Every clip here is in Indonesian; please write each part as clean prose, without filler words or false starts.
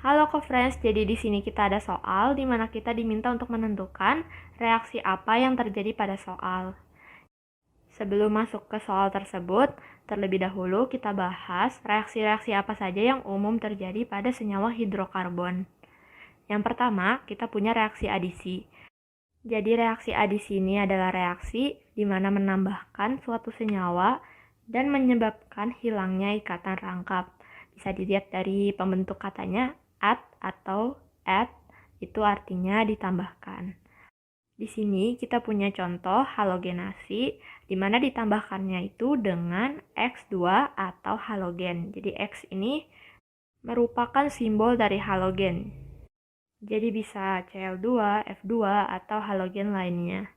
Halo co-friends, jadi di sini kita ada soal di mana kita diminta untuk menentukan reaksi apa yang terjadi pada soal. Sebelum masuk ke soal tersebut, terlebih dahulu kita bahas reaksi-reaksi apa saja yang umum terjadi pada senyawa hidrokarbon. Yang pertama, kita punya reaksi adisi. Jadi reaksi adisi ini adalah reaksi di mana menambahkan suatu senyawa dan menyebabkan hilangnya ikatan rangkap. Bisa dilihat dari pembentuk katanya add atau add, itu artinya ditambahkan. Di sini kita punya contoh halogenasi di mana ditambahkannya itu dengan X2 atau halogen. Jadi X ini merupakan simbol dari halogen. Jadi bisa Cl2, F2, atau halogen lainnya.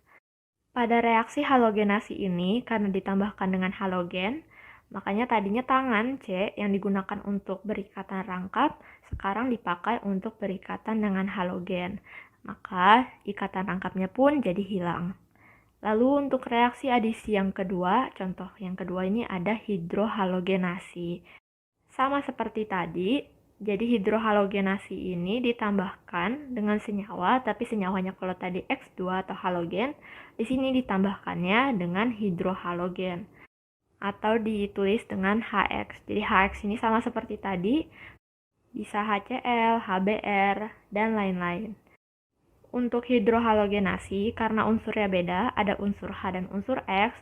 Pada reaksi halogenasi ini, karena ditambahkan dengan halogen, makanya tadinya tangan C yang digunakan untuk berikatan rangkap, sekarang dipakai untuk berikatan dengan halogen. Maka ikatan rangkapnya pun jadi hilang. Lalu untuk reaksi adisi yang kedua, contoh yang kedua ini ada hidrohalogenasi. Sama seperti tadi, jadi hidrohalogenasi ini ditambahkan dengan senyawa, tapi senyawanya kalau tadi X2 atau halogen, di sini ditambahkannya dengan hidrohalogen atau ditulis dengan HX. Jadi HX ini sama seperti tadi, bisa HCl, HBr, dan lain-lain. Untuk hidrohalogenasi, karena unsurnya beda, ada unsur H dan unsur X,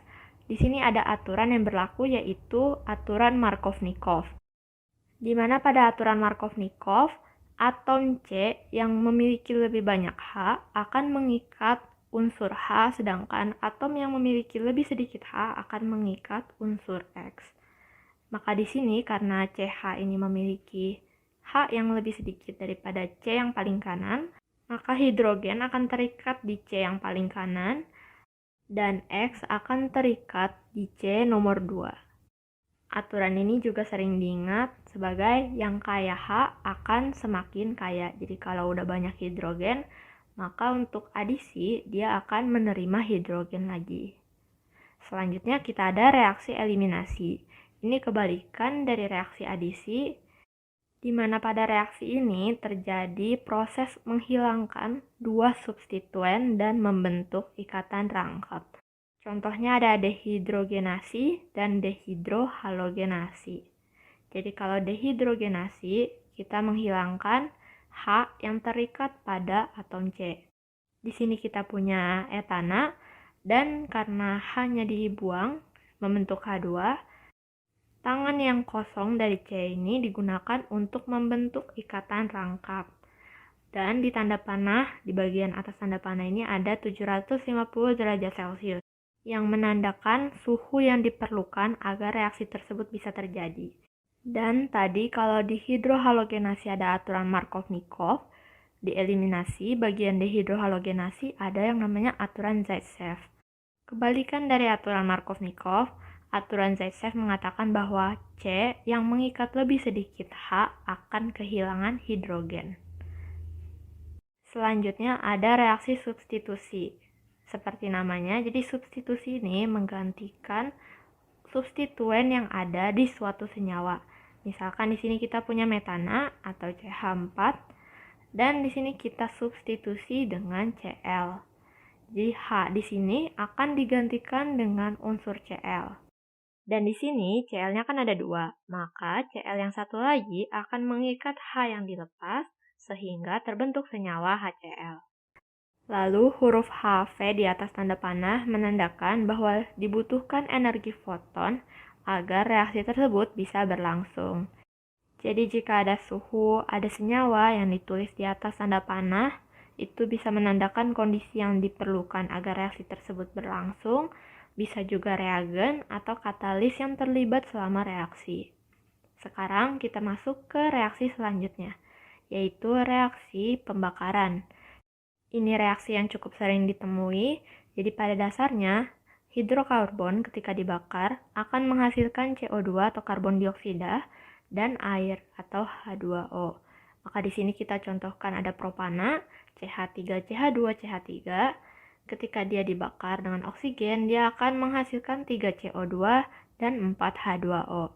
di sini ada aturan yang berlaku yaitu aturan Markovnikov. Di mana pada aturan Markovnikov, atom C yang memiliki lebih banyak H akan mengikat unsur H, sedangkan atom yang memiliki lebih sedikit H akan mengikat unsur X. Maka di sini karena CH ini memiliki H yang lebih sedikit daripada C yang paling kanan, maka hidrogen akan terikat di C yang paling kanan dan X akan terikat di C nomor 2. Aturan ini juga sering diingat sebagai yang kaya H akan semakin kaya. Jadi kalau udah banyak hidrogen, maka untuk adisi dia akan menerima hidrogen lagi. Selanjutnya kita ada reaksi eliminasi. Ini kebalikan dari reaksi adisi, di mana pada reaksi ini terjadi proses menghilangkan dua substituen dan membentuk ikatan rangkap. Contohnya ada dehidrogenasi dan dehidrohalogenasi. Jadi kalau dehidrogenasi, kita menghilangkan H yang terikat pada atom C. Di sini kita punya etana, dan karena H-nya dibuang, membentuk H2, tangan yang kosong dari C ini digunakan untuk membentuk ikatan rangkap. Dan di tanda panah, di bagian atas tanda panah ini ada 750 derajat Celcius, yang menandakan suhu yang diperlukan agar reaksi tersebut bisa terjadi. Dan tadi kalau di hidrohalogenasi ada aturan Markovnikov, di eliminasi bagian dehidrohalogenasi ada yang namanya aturan Zaitsev. Kebalikan dari aturan Markovnikov, aturan Zaitsev mengatakan bahwa C yang mengikat lebih sedikit H akan kehilangan hidrogen. Selanjutnya ada reaksi substitusi. Seperti namanya, jadi substitusi ini menggantikan substituen yang ada di suatu senyawa. Misalkan di sini kita punya metana atau CH4 dan di sini kita substitusi dengan Cl. Jadi H di sini akan digantikan dengan unsur Cl. Dan di sini Cl-nya kan ada dua, maka Cl yang satu lagi akan mengikat H yang dilepas sehingga terbentuk senyawa HCl. Lalu huruf HV di atas tanda panah menandakan bahwa dibutuhkan energi foton agar reaksi tersebut bisa berlangsung. Jadi jika ada suhu, ada senyawa yang ditulis di atas tanda panah, itu bisa menandakan kondisi yang diperlukan agar reaksi tersebut berlangsung, bisa juga reagen atau katalis yang terlibat selama reaksi. Sekarang kita masuk ke reaksi selanjutnya, yaitu reaksi pembakaran. Ini reaksi yang cukup sering ditemui, jadi pada dasarnya hidrokarbon ketika dibakar akan menghasilkan CO2 atau karbon dioksida dan air atau H2O. Maka di sini kita contohkan ada propana, CH3, CH2, CH3. Ketika dia dibakar dengan oksigen, dia akan menghasilkan 3 CO2 dan 4 H2O.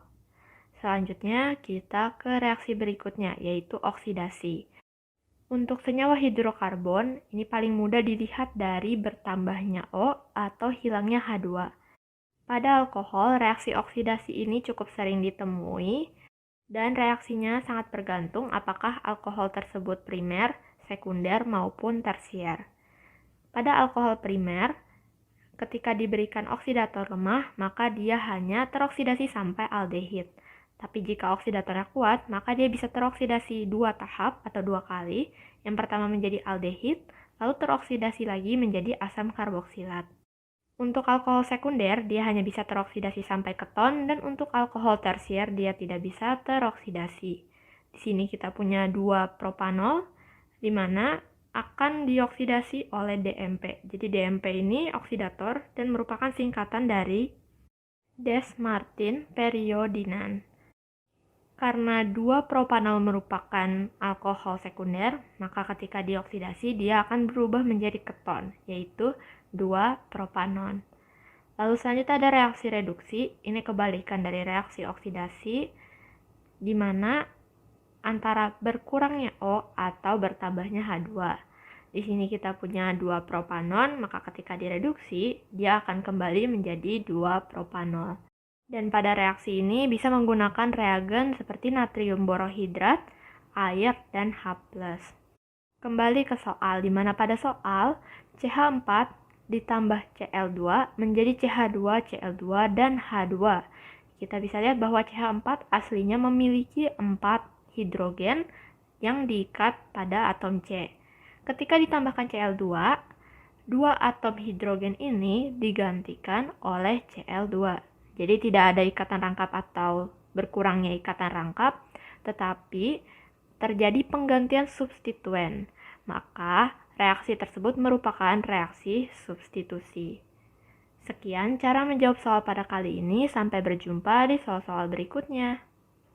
Selanjutnya, kita ke reaksi berikutnya, yaitu oksidasi. Untuk senyawa hidrokarbon, ini paling mudah dilihat dari bertambahnya O atau hilangnya H2. Pada alkohol, reaksi oksidasi ini cukup sering ditemui, dan reaksinya sangat bergantung apakah alkohol tersebut primer, sekunder, maupun tersier. Pada alkohol primer, ketika diberikan oksidator lemah, maka dia hanya teroksidasi sampai aldehid. Tapi jika oksidatornya kuat, maka dia bisa teroksidasi 2 tahap atau 2 kali. Yang pertama menjadi aldehid, lalu teroksidasi lagi menjadi asam karboksilat. Untuk alkohol sekunder, dia hanya bisa teroksidasi sampai keton, dan untuk alkohol tersier, dia tidak bisa teroksidasi. Di sini kita punya 2 propanol, di mana akan dioksidasi oleh DMP. Jadi DMP ini oksidator dan merupakan singkatan dari Dess-Martin periodinan. Karena 2 propanol merupakan alkohol sekunder, maka ketika dioksidasi dia akan berubah menjadi keton, yaitu 2 propanon. Lalu selanjutnya ada reaksi reduksi, ini kebalikan dari reaksi oksidasi, di mana antara berkurangnya O atau bertambahnya H2. Di sini kita punya 2 propanon, maka ketika direduksi, dia akan kembali menjadi 2 propanol. Dan pada reaksi ini bisa menggunakan reagen seperti natrium borohidrat, air, dan H+. Kembali ke soal, di mana pada soal CH4 ditambah Cl2 menjadi CH2Cl2 dan H2. Kita bisa lihat bahwa CH4 aslinya memiliki 4 hidrogen yang diikat pada atom C. Ketika ditambahkan Cl2, 2 atom hidrogen ini digantikan oleh Cl2. Jadi tidak ada ikatan rangkap atau berkurangnya ikatan rangkap, tetapi terjadi penggantian substituen. Maka reaksi tersebut merupakan reaksi substitusi. Sekian cara menjawab soal pada kali ini, sampai berjumpa di soal-soal berikutnya.